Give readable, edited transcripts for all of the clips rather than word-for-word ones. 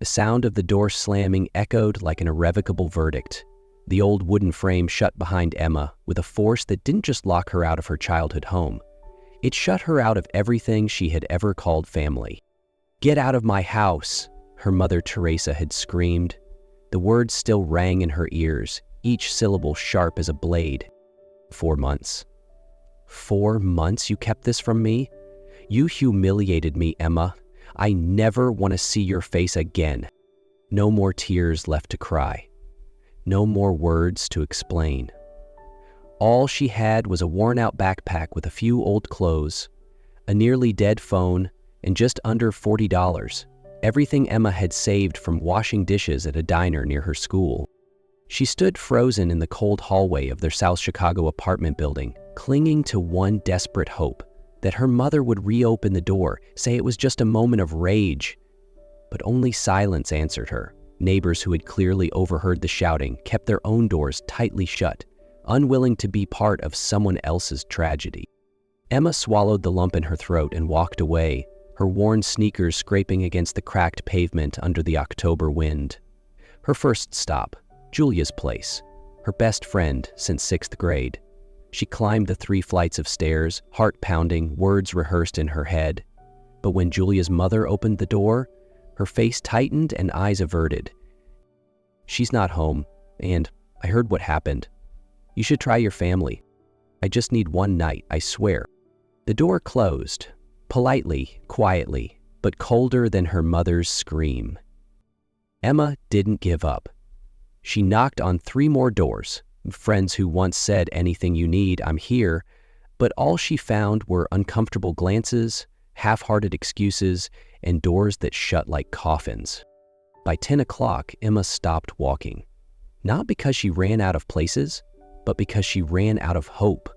The sound of the door slamming echoed like an irrevocable verdict. The old wooden frame shut behind Emma with a force that didn't just lock her out of her childhood home. It shut her out of everything she had ever called family. "Get out of my house," her mother Teresa had screamed. The words still rang in her ears, each syllable sharp as a blade. 4 months. 4 months you kept this from me? You humiliated me, Emma. I never want to see your face again. No more tears left to cry. No more words to explain. All she had was a worn-out backpack with a few old clothes, a nearly dead phone, and just under $40, everything Emma had saved from washing dishes at a diner near her school. She stood frozen in the cold hallway of their South Chicago apartment building, clinging to one desperate hope, that her mother would reopen the door, say it was just a moment of rage. But only silence answered her. Neighbors who had clearly overheard the shouting kept their own doors tightly shut, unwilling to be part of someone else's tragedy. Emma swallowed the lump in her throat and walked away, her worn sneakers scraping against the cracked pavement under the October wind. Her first stop, Julia's place, her best friend since 6th grade. She climbed the 3 flights of stairs, heart pounding, words rehearsed in her head. But when Julia's mother opened the door, her face tightened and eyes averted. "She's not home, and I heard what happened. You should try your family. I just need one night, I swear." The door closed, politely, quietly, but colder than her mother's scream. Emma didn't give up. She knocked on 3 more doors, friends who once said, "Anything you need, I'm here," but all she found were uncomfortable glances, half-hearted excuses, and doors that shut like coffins. By 10 o'clock, Emma stopped walking. Not because she ran out of places, but because she ran out of hope.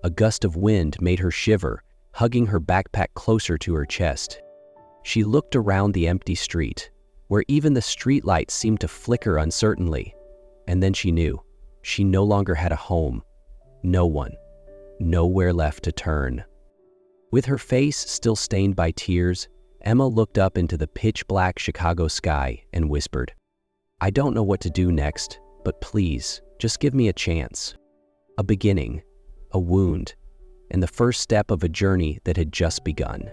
A gust of wind made her shiver, hugging her backpack closer to her chest. She looked around the empty street, where even the streetlights seemed to flicker uncertainly, and then she knew. She no longer had a home. No one. Nowhere left to turn. With her face still stained by tears, Emma looked up into the pitch-black Chicago sky and whispered, "I don't know what to do next, but please, just give me a chance. A beginning, a wound, and the first step of a journey that had just begun."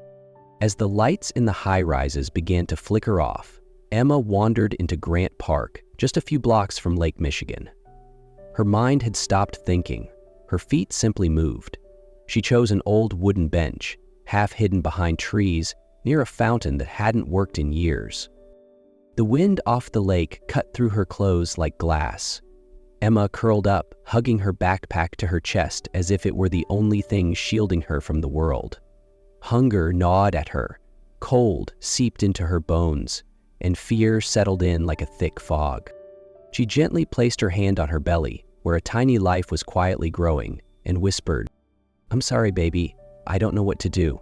As the lights in the high-rises began to flicker off, Emma wandered into Grant Park, just a few blocks from Lake Michigan. Her mind had stopped thinking. Her feet simply moved. She chose an old wooden bench, half hidden behind trees, near a fountain that hadn't worked in years. The wind off the lake cut through her clothes like glass. Emma curled up, hugging her backpack to her chest as if it were the only thing shielding her from the world. Hunger gnawed at her, cold seeped into her bones, and fear settled in like a thick fog. She gently placed her hand on her belly, where a tiny life was quietly growing, and whispered, "I'm sorry, baby, I don't know what to do."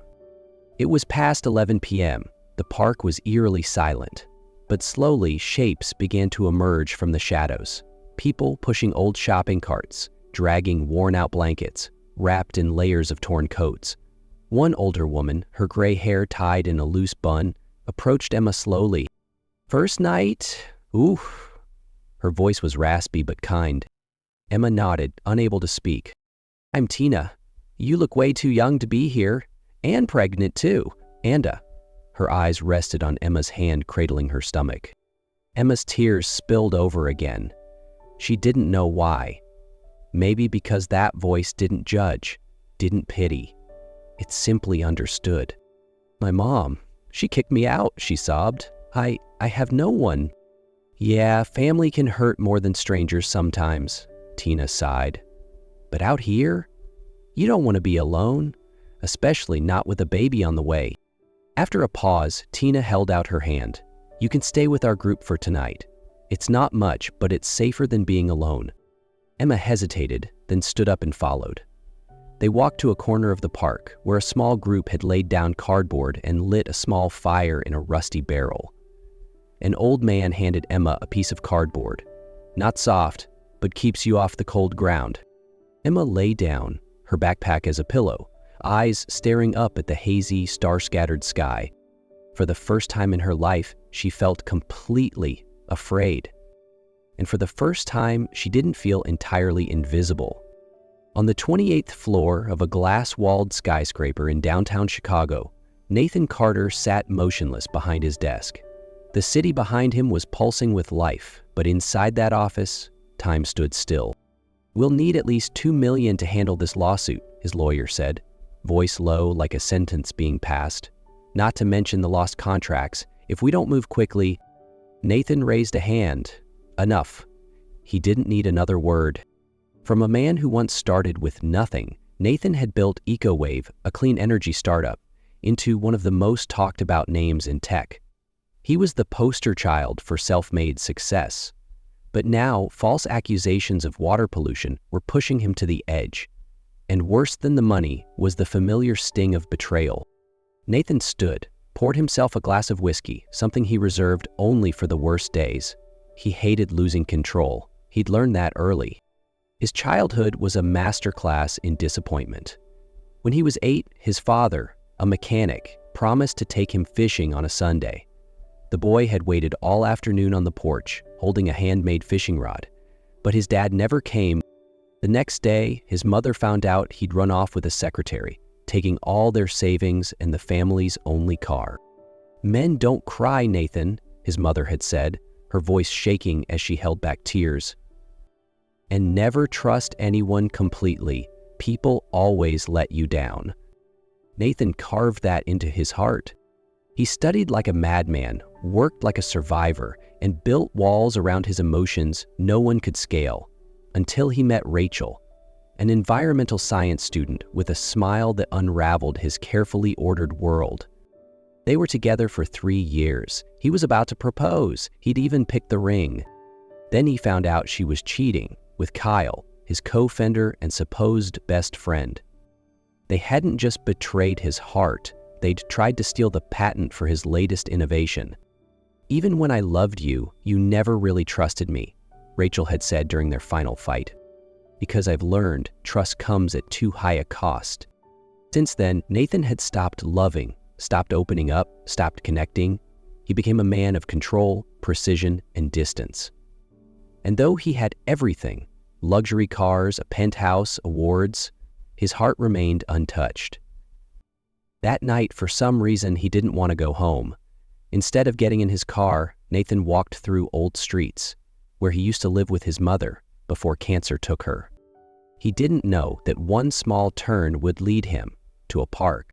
It was past 11 p.m. The park was eerily silent, but slowly shapes began to emerge from the shadows. People pushing old shopping carts, dragging worn-out blankets, wrapped in layers of torn coats. One older woman, her gray hair tied in a loose bun, approached Emma slowly. "First night? Oof." Her voice was raspy but kind. Emma nodded, unable to speak. "I'm Tina. You look way too young to be here. And pregnant, too. Anda." Her eyes rested on Emma's hand cradling her stomach. Emma's tears spilled over again. She didn't know why. Maybe because that voice didn't judge, didn't pity. It simply understood. "My mom, she kicked me out," she sobbed. I have no one." "Yeah, family can hurt more than strangers sometimes," Tina sighed. "But out here? You don't want to be alone, especially not with a baby on the way." After a pause, Tina held out her hand. "You can stay with our group for tonight. It's not much, but it's safer than being alone." Emma hesitated, then stood up and followed. They walked to a corner of the park, where a small group had laid down cardboard and lit a small fire in a rusty barrel. An old man handed Emma a piece of cardboard. "Not soft, but keeps you off the cold ground." Emma lay down, her backpack as a pillow, eyes staring up at the hazy, star-scattered sky. For the first time in her life, she felt completely afraid. And for the first time, she didn't feel entirely invisible. On the 28th floor of a glass-walled skyscraper in downtown Chicago, Nathan Carter sat motionless behind his desk. The city behind him was pulsing with life, but inside that office, time stood still. "We'll need at least $2 million to handle this lawsuit," his lawyer said, voice low like a sentence being passed. "Not to mention the lost contracts. If we don't move quickly..." Nathan raised a hand. Enough. He didn't need another word. From a man who once started with nothing, Nathan had built EcoWave, a clean energy startup, into one of the most talked about names in tech. He was the poster child for self-made success. But now, false accusations of water pollution were pushing him to the edge. And worse than the money was the familiar sting of betrayal. Nathan stood, poured himself a glass of whiskey, something he reserved only for the worst days. He hated losing control. He'd learned that early. His childhood was a masterclass in disappointment. When he was 8, his father, a mechanic, promised to take him fishing on a Sunday. The boy had waited all afternoon on the porch, holding a handmade fishing rod. But his dad never came. The next day, his mother found out he'd run off with a secretary, taking all their savings and the family's only car. "Men don't cry, Nathan," his mother had said, her voice shaking as she held back tears. "And never trust anyone completely. People always let you down." Nathan carved that into his heart. He studied like a madman, worked like a survivor, and built walls around his emotions no one could scale, until he met Rachel, an environmental science student with a smile that unraveled his carefully ordered world. They were together for 3 years. He was about to propose. He'd even picked the ring. Then he found out she was cheating with Kyle, his co-founder and supposed best friend. They hadn't just betrayed his heart, they'd tried to steal the patent for his latest innovation. "Even when I loved you, you never really trusted me," Rachel had said during their final fight. "Because I've learned trust comes at too high a cost." Since then, Nathan had stopped loving, stopped opening up, stopped connecting. He became a man of control, precision, and distance. And though he had everything, luxury cars, a penthouse, awards, his heart remained untouched. That night, for some reason, he didn't want to go home. Instead of getting in his car, Nathan walked through old streets, where he used to live with his mother before cancer took her. He didn't know that one small turn would lead him to a park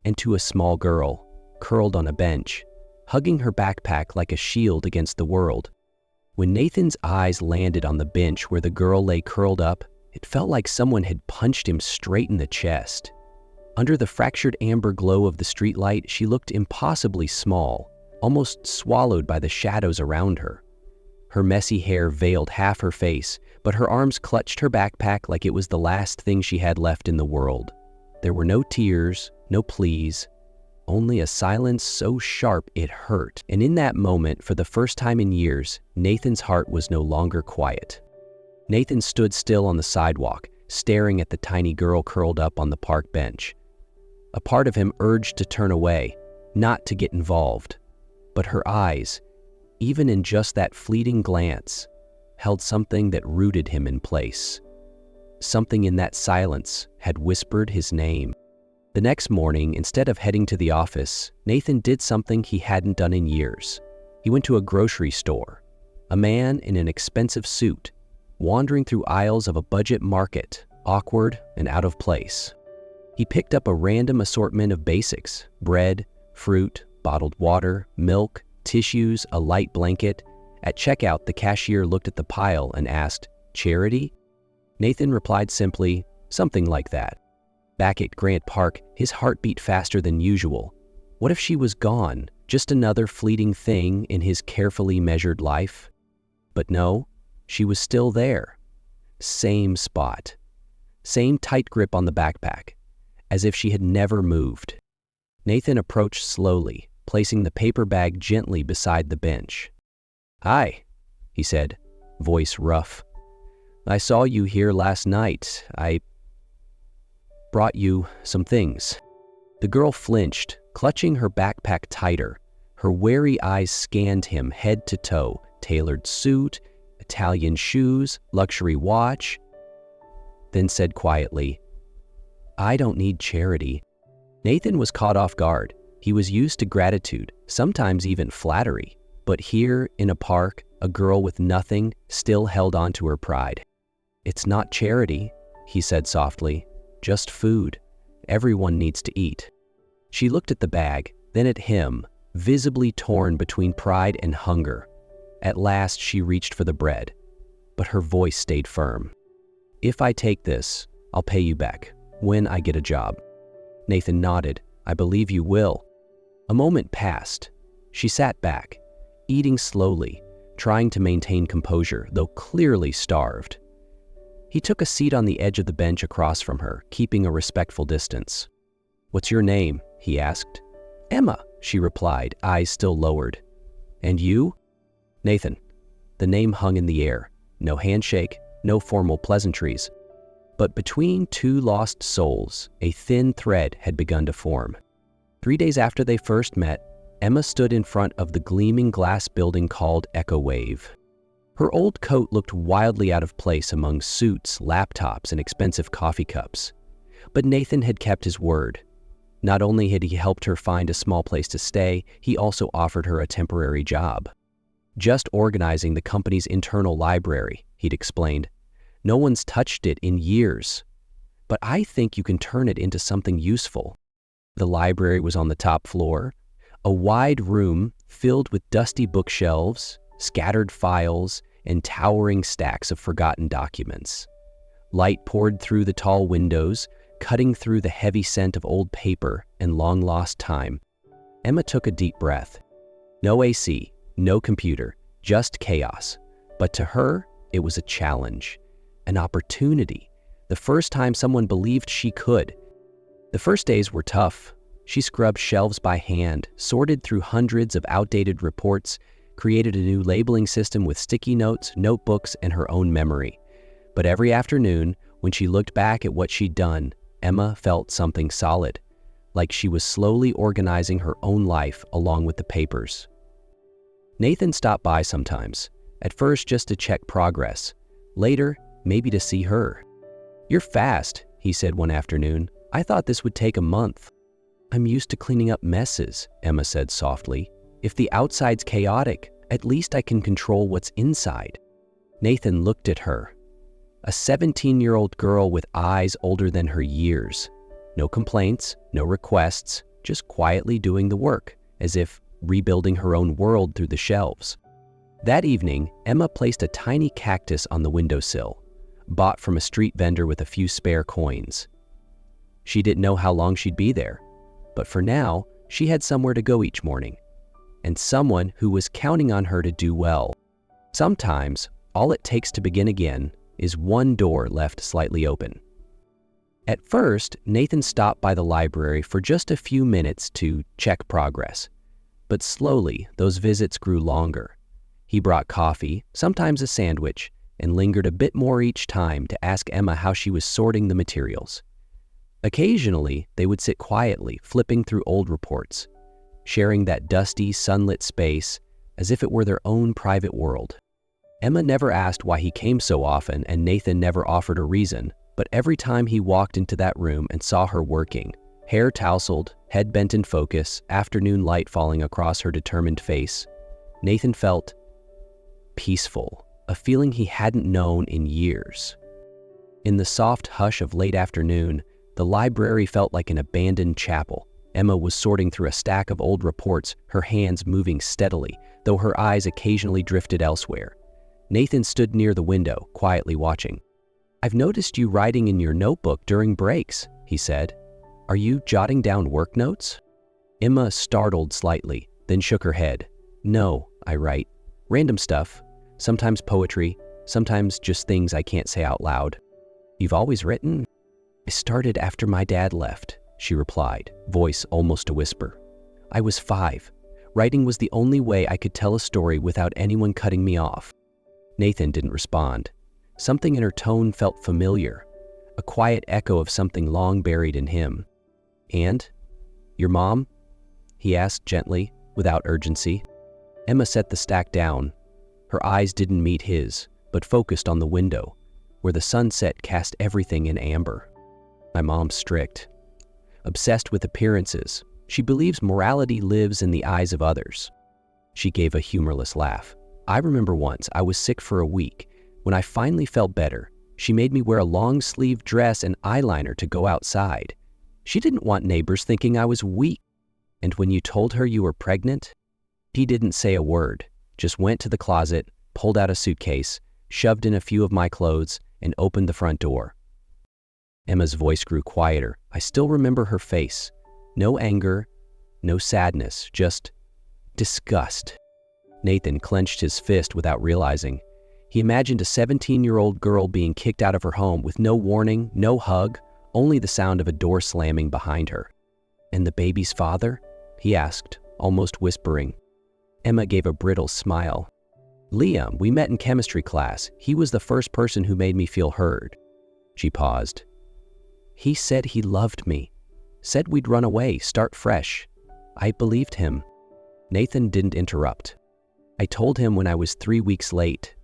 and to a small girl, curled on a bench, hugging her backpack like a shield against the world. When Nathan's eyes landed on the bench where the girl lay curled up, it felt like someone had punched him straight in the chest. Under the fractured amber glow of the streetlight, she looked impossibly small, almost swallowed by the shadows around her. Her messy hair veiled half her face, but her arms clutched her backpack like it was the last thing she had left in the world. There were no tears, no pleas, only a silence so sharp it hurt. And in that moment, for the first time in years, Nathan's heart was no longer quiet. Nathan stood still on the sidewalk, staring at the tiny girl curled up on the park bench. A part of him urged to turn away, not to get involved. But her eyes, even in just that fleeting glance, held something that rooted him in place. Something in that silence had whispered his name. The next morning, instead of heading to the office, Nathan did something he hadn't done in years. He went to a grocery store. A man in an expensive suit, wandering through aisles of a budget market, awkward and out of place. He picked up a random assortment of basics: bread, fruit, bottled water, milk, tissues, a light blanket. At checkout, the cashier looked at the pile and asked, "Charity?" Nathan replied simply, "Something like that." Back at Grant Park, his heart beat faster than usual. What if she was gone, just another fleeting thing in his carefully measured life? But no, she was still there. Same spot. Same tight grip on the backpack, as if she had never moved. Nathan approached slowly, placing the paper bag gently beside the bench. "Hi," he said, voice rough. "I saw you here last night. I brought you some things." The girl flinched, clutching her backpack tighter, Her wary eyes scanned him head to toe, tailored suit, Italian shoes, luxury watch, then said quietly, "I don't need charity." Nathan was caught off guard. He was used to gratitude, sometimes even flattery. But here, in a park, a girl with nothing still held on to her pride. "It's not charity," he said softly, "just food. Everyone needs to eat." She looked at the bag, then at him, visibly torn between pride and hunger. At last, she reached for the bread, but her voice stayed firm. "If I take this, I'll pay you back, when I get a job." Nathan nodded. "I believe you will." A moment passed. She sat back, eating slowly, trying to maintain composure, though clearly starved. He took a seat on the edge of the bench across from her, keeping a respectful distance. "What's your name?" he asked. "Emma," she replied, eyes still lowered. "And you?" "Nathan." The name hung in the air. No handshake, no formal pleasantries. But between two lost souls, a thin thread had begun to form. 3 days after they first met, Emma stood in front of the gleaming glass building called Echo Wave. Her old coat looked wildly out of place among suits, laptops, and expensive coffee cups. But Nathan had kept his word. Not only had he helped her find a small place to stay, he also offered her a temporary job. "Just organizing the company's internal library," he'd explained. "No one's touched it in years. But I think you can turn it into something useful." The library was on the top floor, a wide room filled with dusty bookshelves, scattered files, and towering stacks of forgotten documents. Light poured through the tall windows, cutting through the heavy scent of old paper and long-lost time. Emma took a deep breath. No AC, no computer, just chaos. But to her, it was a challenge, an opportunity, the first time someone believed she could. The first days were tough. She scrubbed shelves by hand, sorted through hundreds of outdated reports, created a new labeling system with sticky notes, notebooks, and her own memory. But every afternoon, when she looked back at what she'd done, Emma felt something solid, like she was slowly organizing her own life along with the papers. Nathan stopped by sometimes, at first just to check progress, later maybe to see her. "You're fast," he said one afternoon. "I thought this would take a month." "I'm used to cleaning up messes," Emma said softly. "If the outside's chaotic, at least I can control what's inside." Nathan looked at her. A 17-year-old girl with eyes older than her years. No complaints, no requests, just quietly doing the work, as if rebuilding her own world through the shelves. That evening, Emma placed a tiny cactus on the windowsill, bought from a street vendor with a few spare coins. She didn't know how long she'd be there, but for now, she had somewhere to go each morning, and someone who was counting on her to do well. Sometimes, all it takes to begin again is one door left slightly open. At first, Nathan stopped by the library for just a few minutes to check progress. But slowly, those visits grew longer. He brought coffee, sometimes a sandwich, and lingered a bit more each time to ask Emma how she was sorting the materials. Occasionally, they would sit quietly, flipping through old reports, sharing that dusty, sunlit space as if it were their own private world. Emma never asked why he came so often, and Nathan never offered a reason, but every time he walked into that room and saw her working, hair tousled, head bent in focus, afternoon light falling across her determined face, Nathan felt peaceful, a feeling he hadn't known in years. In the soft hush of late afternoon, the library felt like an abandoned chapel. Emma was sorting through a stack of old reports, her hands moving steadily, though her eyes occasionally drifted elsewhere. Nathan stood near the window, quietly watching. "I've noticed you writing in your notebook during breaks," he said. "Are you jotting down work notes?" Emma startled slightly, then shook her head. "No, I write. Random stuff. Sometimes poetry, sometimes just things I can't say out loud." "You've always written?" "I started after my dad left," she replied, voice almost a whisper. "I was 5. Writing was the only way I could tell a story without anyone cutting me off." Nathan didn't respond. Something in her tone felt familiar, a quiet echo of something long buried in him. "And? Your mom?" he asked gently. without urgency. Emma set the stack down. Her eyes didn't meet his, but focused on the window, where the sunset cast everything in amber. My mom's strict, obsessed with appearances. She believes morality lives in the eyes of others. She gave a humorless laugh. I remember once I was sick for a week. When I finally felt better, she made me wear a long-sleeved dress and eyeliner to go outside. She didn't want neighbors thinking I was weak. And when you told her you were pregnant, he didn't say a word, just went to the closet, pulled out a suitcase, shoved in a few of my clothes, and opened the front door. Emma's voice grew quieter. I still remember her face. No anger, no sadness, just disgust. Nathan clenched his fist without realizing. He imagined a 17-year-old girl being kicked out of her home with no warning, no hug, only the sound of a door slamming behind her. "And the baby's father?" he asked, almost whispering. Emma gave a brittle smile. "Liam, we met in chemistry class. He was the first person who made me feel heard." She paused. "He said he loved me. Said we'd run away, start fresh. I believed him." Nathan didn't interrupt. "I told him when I was 3 weeks late.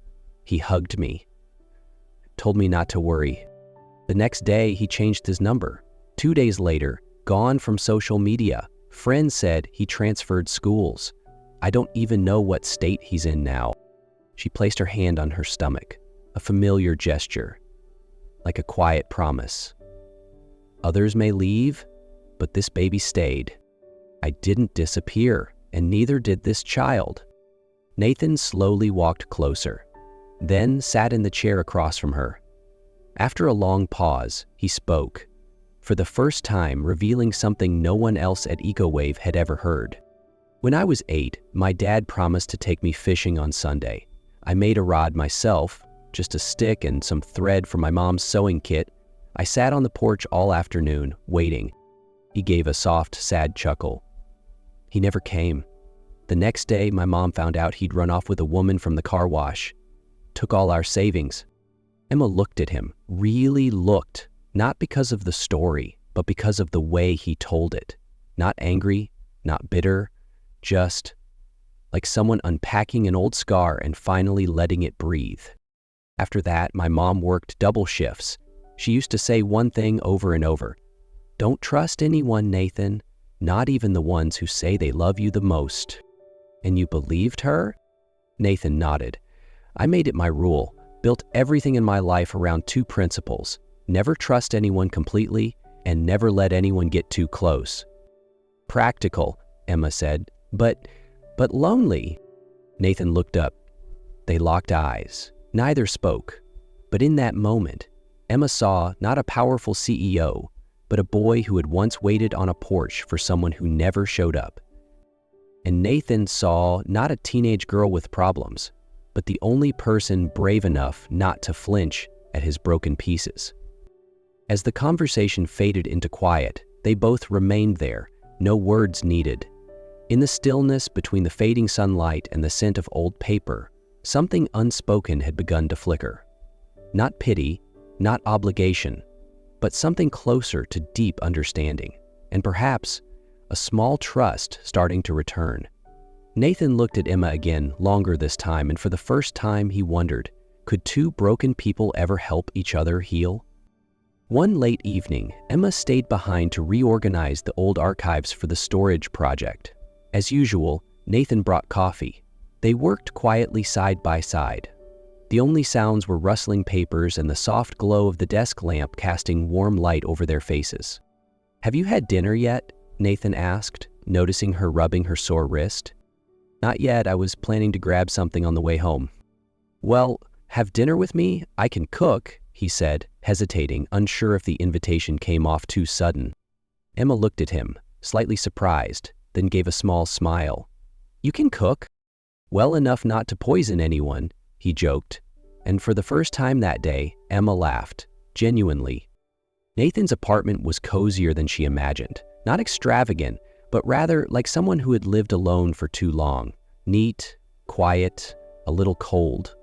He hugged me. Told me not to worry. The next day, he changed his number. 2 days later, gone from social media. Friends said he transferred schools. I don't even know what state he's in now." She placed her hand on her stomach, a familiar gesture, like a quiet promise. "Others may leave, but this baby stayed. I didn't disappear, and neither did this child." Nathan slowly walked closer, then sat in the chair across from her. After a long pause, he spoke, for the first time revealing something no one else at EcoWave had ever heard. "When I was 8, my dad promised to take me fishing on Sunday. I made a rod myself, just a stick and some thread from my mom's sewing kit. I sat on the porch all afternoon, waiting." He gave a soft, sad chuckle. "He never came. The next day, my mom found out he'd run off with a woman from the car wash. Took all our savings." Emma looked at him, really looked, not because of the story, but because of the way he told it. Not angry, not bitter, just like someone unpacking an old scar and finally letting it breathe. "After that, my mom worked double shifts. She used to say one thing over and over. 'Don't trust anyone, Nathan, not even the ones who say they love you the most.'" "And you believed her?" Nathan nodded. "I made it my rule, built everything in my life around 2 principles. Never trust anyone completely, and never let anyone get too close." "Practical," Emma said, but lonely." Nathan looked up. They locked eyes. Neither spoke. But in that moment, Emma saw not a powerful CEO, but a boy who had once waited on a porch for someone who never showed up. And Nathan saw not a teenage girl with problems, but the only person brave enough not to flinch at his broken pieces. As the conversation faded into quiet, they both remained there, no words needed. In the stillness between the fading sunlight and the scent of old paper, something unspoken had begun to flicker. Not pity, not obligation, but something closer to deep understanding, and perhaps a small trust starting to return. Nathan looked at Emma again, longer this time, and for the first time he wondered, could 2 broken people ever help each other heal? One late evening, Emma stayed behind to reorganize the old archives for the storage project. As usual, Nathan brought coffee. They worked quietly side by side. The only sounds were rustling papers and the soft glow of the desk lamp casting warm light over their faces. "Have you had dinner yet?" Nathan asked, noticing her rubbing her sore wrist. "Not yet. I was planning to grab something on the way home." "Well, have dinner with me? I can cook," he said, hesitating, unsure if the invitation came off too sudden. Emma looked at him, slightly surprised, then gave a small smile. "You can cook?" "Well enough not to poison anyone," he joked. And for the first time that day, Emma laughed, genuinely. Nathan's apartment was cozier than she imagined. Not extravagant, but rather like someone who had lived alone for too long. Neat, quiet, a little cold.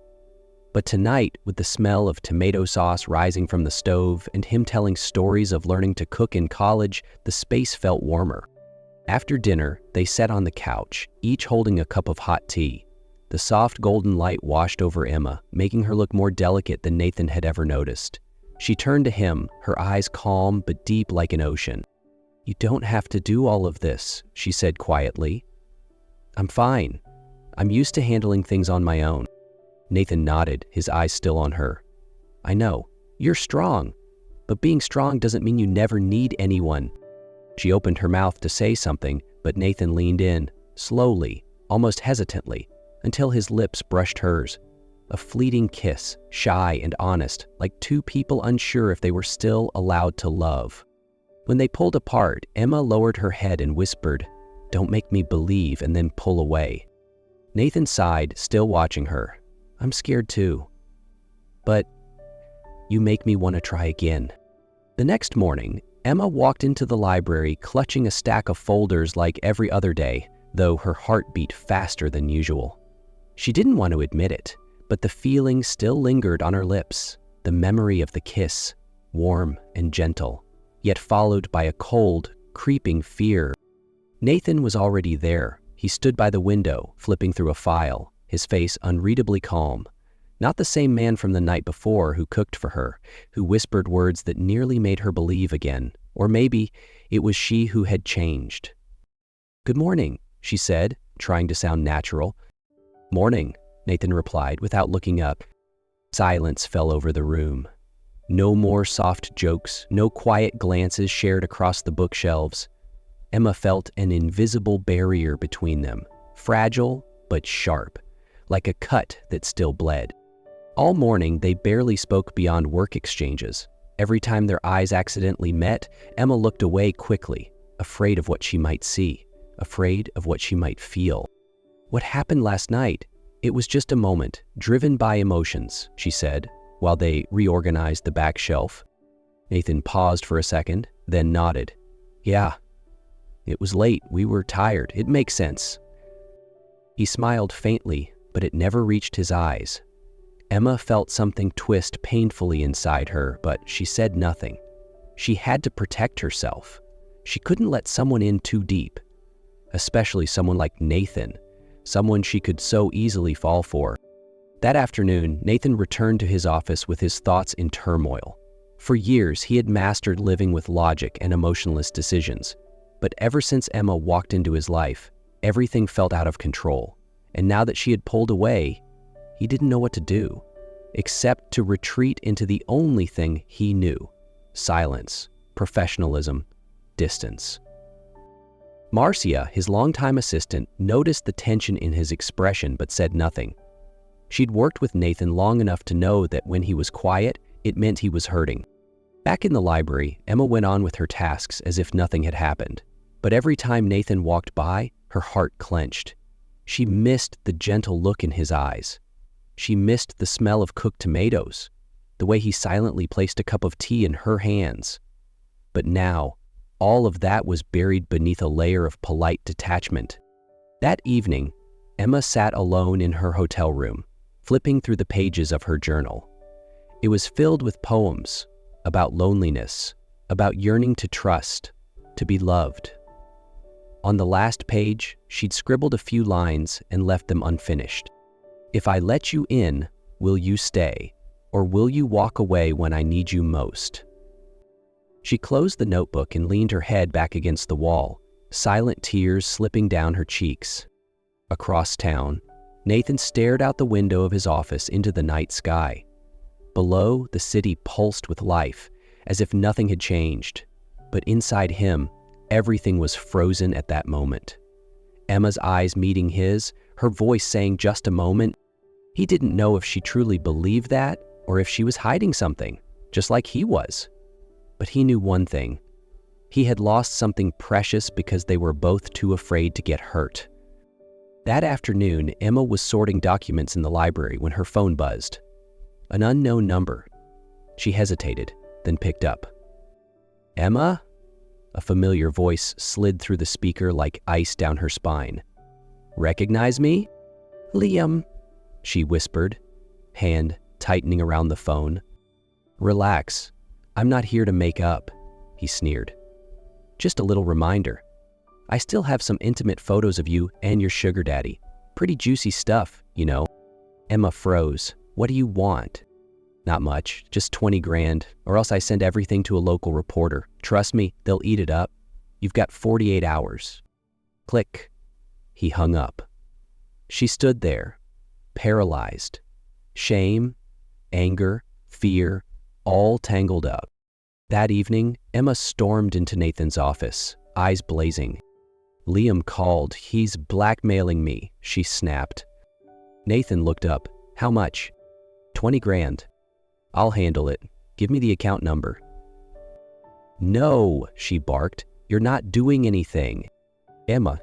But tonight, with the smell of tomato sauce rising from the stove and him telling stories of learning to cook in college, the space felt warmer. After dinner, they sat on the couch, each holding a cup of hot tea. The soft golden light washed over Emma, making her look more delicate than Nathan had ever noticed. She turned to him, her eyes calm but deep like an ocean. "You don't have to do all of this," she said quietly. "I'm fine. I'm used to handling things on my own." Nathan nodded, his eyes still on her. "I know. You're strong. But being strong doesn't mean you never need anyone." She opened her mouth to say something, but Nathan leaned in, slowly, almost hesitantly, until his lips brushed hers. A fleeting kiss, shy and honest, like two people unsure if they were still allowed to love. When they pulled apart, Emma lowered her head and whispered, "Don't make me believe and then pull away." Nathan sighed, still watching her. "I'm scared too. But you make me want to try again." The next morning, Emma walked into the library clutching a stack of folders like every other day, though her heart beat faster than usual. She didn't want to admit it, but the feeling still lingered on her lips, the memory of the kiss, warm and gentle, yet followed by a cold, creeping fear. Nathan was already there. He stood by the window, flipping through a file, his face unreadably calm. Not the same man from the night before who cooked for her, who whispered words that nearly made her believe again. Or maybe it was she who had changed. "Good morning," she said, trying to sound natural. "Morning," Nathan replied without looking up. Silence fell over the room. No more soft jokes, no quiet glances shared across the bookshelves. Emma felt an invisible barrier between them, fragile but sharp, like a cut that still bled. All morning, they barely spoke beyond work exchanges. Every time their eyes accidentally met, Emma looked away quickly, afraid of what she might see, afraid of what she might feel. "What happened last night? It was just a moment, driven by emotions," she said, while they reorganized the back shelf. Nathan paused for a second, then nodded. "Yeah, it was late. We were tired. It makes sense." He smiled faintly, but it never reached his eyes. Emma felt something twist painfully inside her, but she said nothing. She had to protect herself. She couldn't let someone in too deep, especially someone like Nathan, someone she could so easily fall for. That afternoon, Nathan returned to his office with his thoughts in turmoil. For years, he had mastered living with logic and emotionless decisions. But ever since Emma walked into his life, everything felt out of control. And now that she had pulled away, he didn't know what to do, except to retreat into the only thing he knew: silence, professionalism, distance. Marcia, his longtime assistant, noticed the tension in his expression but said nothing. She'd worked with Nathan long enough to know that when he was quiet, it meant he was hurting. Back in the library, Emma went on with her tasks as if nothing had happened. But every time Nathan walked by, her heart clenched. She missed the gentle look in his eyes. She missed the smell of cooked tomatoes, the way he silently placed a cup of tea in her hands. But now, all of that was buried beneath a layer of polite detachment. That evening, Emma sat alone in her hotel room, flipping through the pages of her journal. It was filled with poems about loneliness, about yearning to trust, to be loved. On the last page, she'd scribbled a few lines and left them unfinished. "If I let you in, will you stay? Or will you walk away when I need you most?" She closed the notebook and leaned her head back against the wall, silent tears slipping down her cheeks. Across town, Nathan stared out the window of his office into the night sky. Below, the city pulsed with life, as if nothing had changed. But inside him, everything was frozen at that moment. Emma's eyes meeting his, her voice saying just a moment. He didn't know if she truly believed that or if she was hiding something, just like he was. But he knew one thing. He had lost something precious because they were both too afraid to get hurt. That afternoon, Emma was sorting documents in the library when her phone buzzed. An unknown number. She hesitated, then picked up. "Emma?" A familiar voice slid through the speaker like ice down her spine. "Recognize me?" "Liam," she whispered, hand tightening around the phone. "Relax. I'm not here to make up," he sneered. "Just a little reminder. I still have some intimate photos of you and your sugar daddy. Pretty juicy stuff, you know." Emma froze. "What do you want?" "Not much, just 20 grand, or else I send everything to a local reporter. Trust me, they'll eat it up. You've got 48 hours. Click. He hung up. She stood there, paralyzed. Shame, anger, fear, all tangled up. That evening, Emma stormed into Nathan's office, eyes blazing. "Liam called. He's blackmailing me," she snapped. Nathan looked up. "How much?" 20 grand. "I'll handle it. Give me the account number." "No," she barked. "You're not doing anything." "Emma,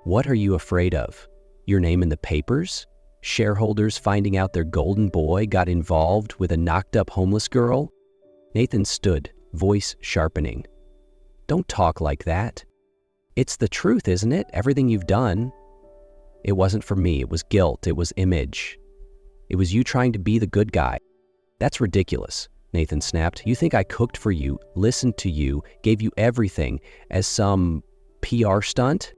what are you afraid of? Your name in the papers? Shareholders finding out their golden boy got involved with a knocked-up homeless girl?" Nathan stood, voice sharpening. "Don't talk like that. It's the truth, isn't it? Everything you've done." "It wasn't for me. It was guilt. It was image. It was you trying to be the good guy." "That's ridiculous," Nathan snapped. "You think I cooked for you, listened to you, gave you everything as some PR stunt?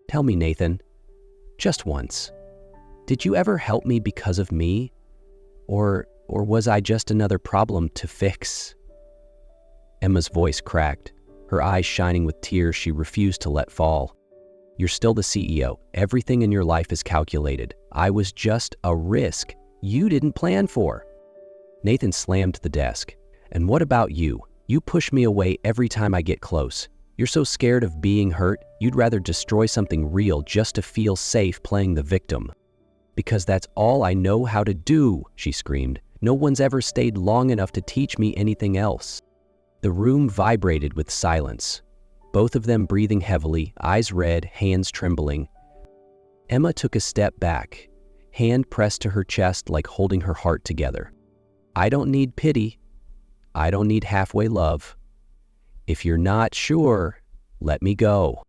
Tell me, Nathan, just once, did you ever help me because of me? Or was I just another problem to fix?" Emma's voice cracked, her eyes shining with tears she refused to let fall. "You're still the CEO. Everything in your life is calculated. I was just a risk you didn't plan for." Nathan slammed the desk. "And what about you? You push me away every time I get close. You're so scared of being hurt, you'd rather destroy something real just to feel safe playing the victim." "Because that's all I know how to do," she screamed. "No one's ever stayed long enough to teach me anything else." The room vibrated with silence, both of them breathing heavily, eyes red, hands trembling. Emma took a step back, hand pressed to her chest like holding her heart together. "I don't need pity. I don't need halfway love. If you're not sure, let me go."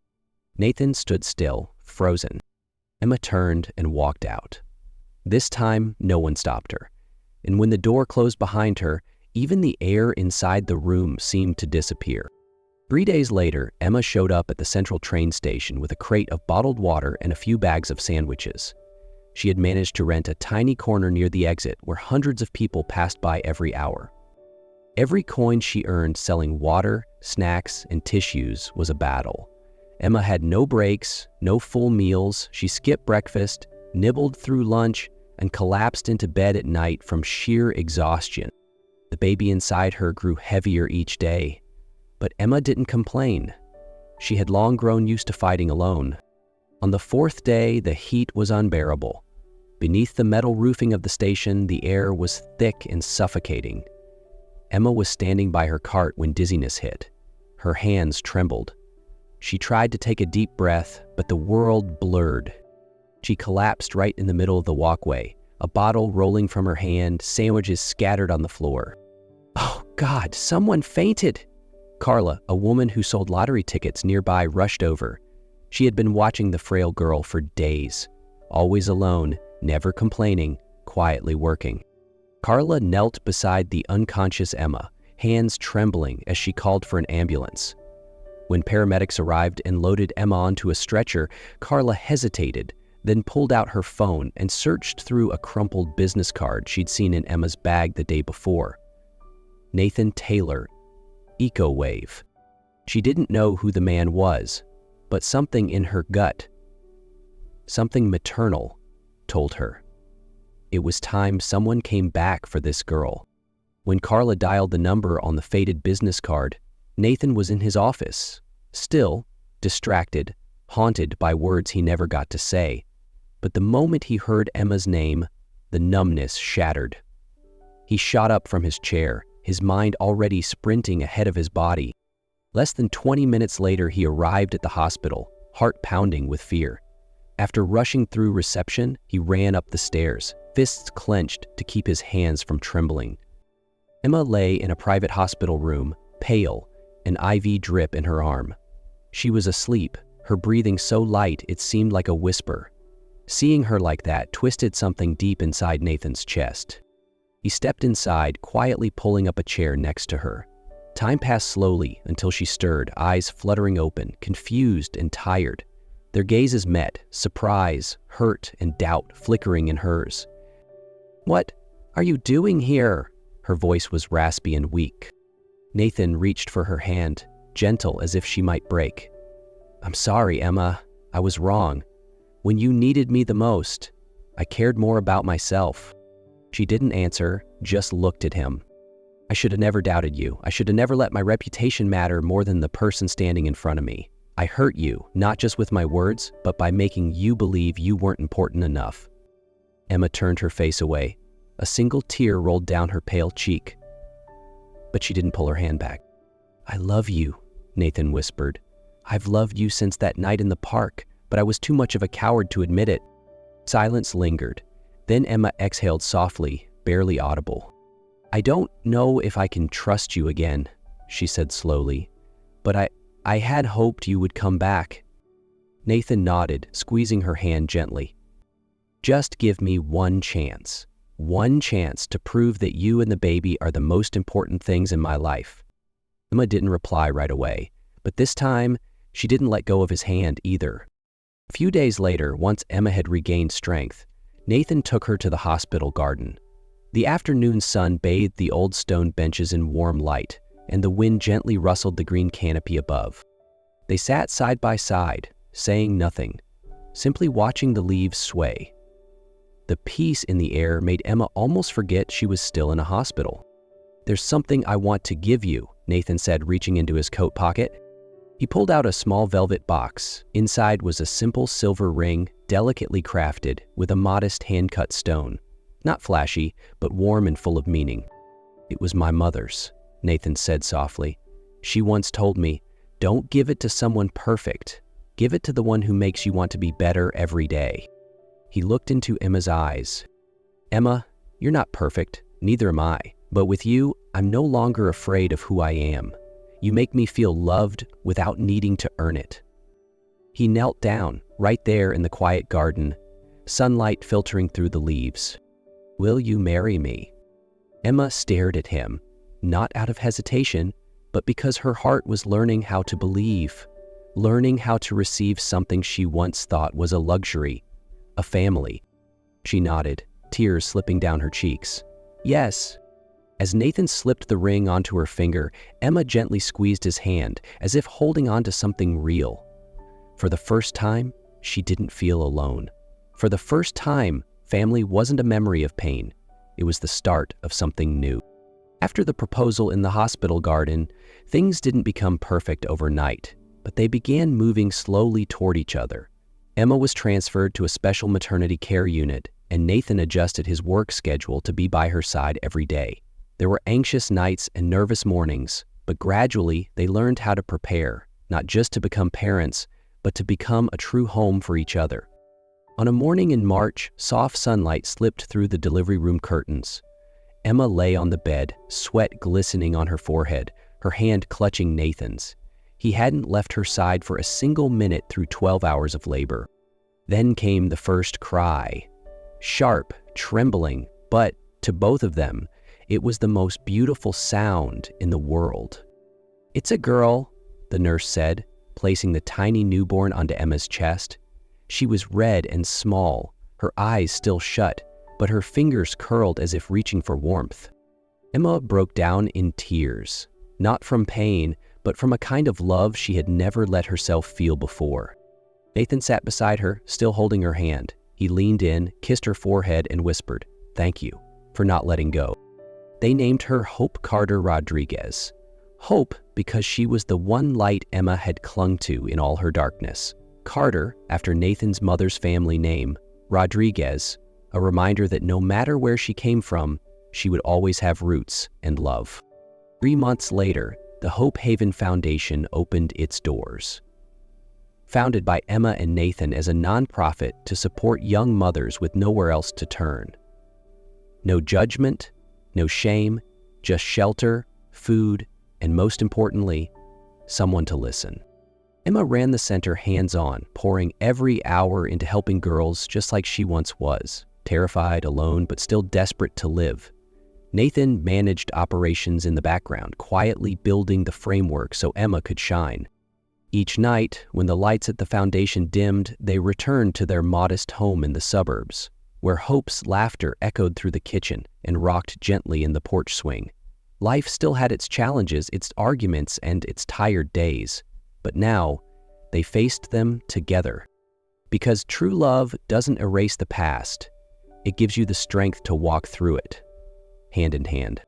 Nathan stood still, frozen. Emma turned and walked out. This time, no one stopped her. And when the door closed behind her, even the air inside the room seemed to disappear. 3 days later, Emma showed up at the central train station with a crate of bottled water and a few bags of sandwiches. She had managed to rent a tiny corner near the exit where hundreds of people passed by every hour. Every coin she earned selling water, snacks, and tissues was a battle. Emma had no breaks, no full meals. She skipped breakfast, nibbled through lunch, and collapsed into bed at night from sheer exhaustion. The baby inside her grew heavier each day. But Emma didn't complain. She had long grown used to fighting alone. On the 4th day, the heat was unbearable. Beneath the metal roofing of the station, the air was thick and suffocating. Emma was standing by her cart when dizziness hit. Her hands trembled. She tried to take a deep breath, but the world blurred. She collapsed right in the middle of the walkway, a bottle rolling from her hand, sandwiches scattered on the floor. "Oh God, someone fainted!" Carla, a woman who sold lottery tickets nearby, rushed over. She had been watching the frail girl for days, always alone, never complaining, quietly working. Carla knelt beside the unconscious Emma, hands trembling as she called for an ambulance. When paramedics arrived and loaded Emma onto a stretcher, Carla hesitated, then pulled out her phone and searched through a crumpled business card she'd seen in Emma's bag the day before. Nathan Taylor, EcoWave. She didn't know who the man was, but something in her gut, something maternal, told her. It was time someone came back for this girl. When Carla dialed the number on the faded business card, Nathan was in his office, still, distracted, haunted by words he never got to say. But the moment he heard Emma's name, the numbness shattered. He shot up from his chair, his mind already sprinting ahead of his body. Less than 20 minutes later, he arrived at the hospital, heart pounding with fear. After rushing through reception, he ran up the stairs, fists clenched to keep his hands from trembling. Emma lay in a private hospital room, pale, an IV drip in her arm. She was asleep, her breathing so light it seemed like a whisper. Seeing her like that twisted something deep inside Nathan's chest. He stepped inside, quietly pulling up a chair next to her. Time passed slowly until she stirred, eyes fluttering open, confused and tired. Their gazes met, surprise, hurt, and doubt flickering in hers. "What are you doing here?" Her voice was raspy and weak. Nathan reached for her hand, gentle as if she might break. "I'm sorry, Emma. I was wrong. When you needed me the most, I cared more about myself." She didn't answer, just looked at him. "I should have never doubted you. I should have never let my reputation matter more than the person standing in front of me. I hurt you, not just with my words, but by making you believe you weren't important enough." Emma turned her face away. A single tear rolled down her pale cheek. But she didn't pull her hand back. "I love you," Nathan whispered. "I've loved you since that night in the park, but I was too much of a coward to admit it." Silence lingered. Then Emma exhaled softly, barely audible. "I don't know if I can trust you again," she said slowly, "but I had hoped you would come back." Nathan nodded, squeezing her hand gently. "Just give me one chance to prove that you and the baby are the most important things in my life." Emma didn't reply right away, but this time she didn't let go of his hand either. A few days later, once Emma had regained strength, Nathan took her to the hospital garden. The afternoon sun bathed the old stone benches in warm light, and the wind gently rustled the green canopy above. They sat side by side, saying nothing, simply watching the leaves sway. The peace in the air made Emma almost forget she was still in a hospital. "There's something I want to give you," Nathan said, reaching into his coat pocket. He pulled out a small velvet box. Inside was a simple silver ring, delicately crafted, with a modest hand-cut stone. Not flashy, but warm and full of meaning. "It was my mother's," Nathan said softly. "She once told me, 'Don't give it to someone perfect. Give it to the one who makes you want to be better every day.'" He looked into Emma's eyes. "Emma, you're not perfect, neither am I. But with you, I'm no longer afraid of who I am. You make me feel loved without needing to earn it." He knelt down, right there in the quiet garden, sunlight filtering through the leaves. "Will you marry me?" Emma stared at him, not out of hesitation, but because her heart was learning how to believe, learning how to receive something she once thought was a luxury, a family. She nodded, tears slipping down her cheeks. "Yes." As Nathan slipped the ring onto her finger, Emma gently squeezed his hand, as if holding on to something real. For the first time, she didn't feel alone. For the first time, family wasn't a memory of pain. It was the start of something new. After the proposal in the hospital garden, things didn't become perfect overnight, but they began moving slowly toward each other. Emma was transferred to a special maternity care unit, and Nathan adjusted his work schedule to be by her side every day. There were anxious nights and nervous mornings, but gradually they learned how to prepare, not just to become parents, but to become a true home for each other. On a morning in March, soft sunlight slipped through the delivery room curtains. Emma lay on the bed, sweat glistening on her forehead, her hand clutching Nathan's. He hadn't left her side for a single minute through 12 hours of labor. Then came the first cry. Sharp, trembling, but to both of them, it was the most beautiful sound in the world. "It's a girl," the nurse said, placing the tiny newborn onto Emma's chest. She was red and small, her eyes still shut, but her fingers curled as if reaching for warmth. Emma broke down in tears, not from pain, but from a kind of love she had never let herself feel before. Nathan sat beside her, still holding her hand. He leaned in, kissed her forehead, and whispered, "Thank you for not letting go." They named her Hope Carter Rodriguez. Hope because she was the one light Emma had clung to in all her darkness. Carter, after Nathan's mother's family name. Rodriguez, a reminder that no matter where she came from, she would always have roots and love. 3 months later, the Hope Haven Foundation opened its doors. Founded by Emma and Nathan as a nonprofit to support young mothers with nowhere else to turn. No judgment, no shame, just shelter, food, and most importantly, someone to listen. Emma ran the center hands-on, pouring every hour into helping girls just like she once was, terrified, alone, but still desperate to live. Nathan managed operations in the background, quietly building the framework so Emma could shine. Each night, when the lights at the foundation dimmed, they returned to their modest home in the suburbs, where Hope's laughter echoed through the kitchen and rocked gently in the porch swing. Life still had its challenges, its arguments, and its tired days, but now they faced them together. Because true love doesn't erase the past, it gives you the strength to walk through it, hand in hand.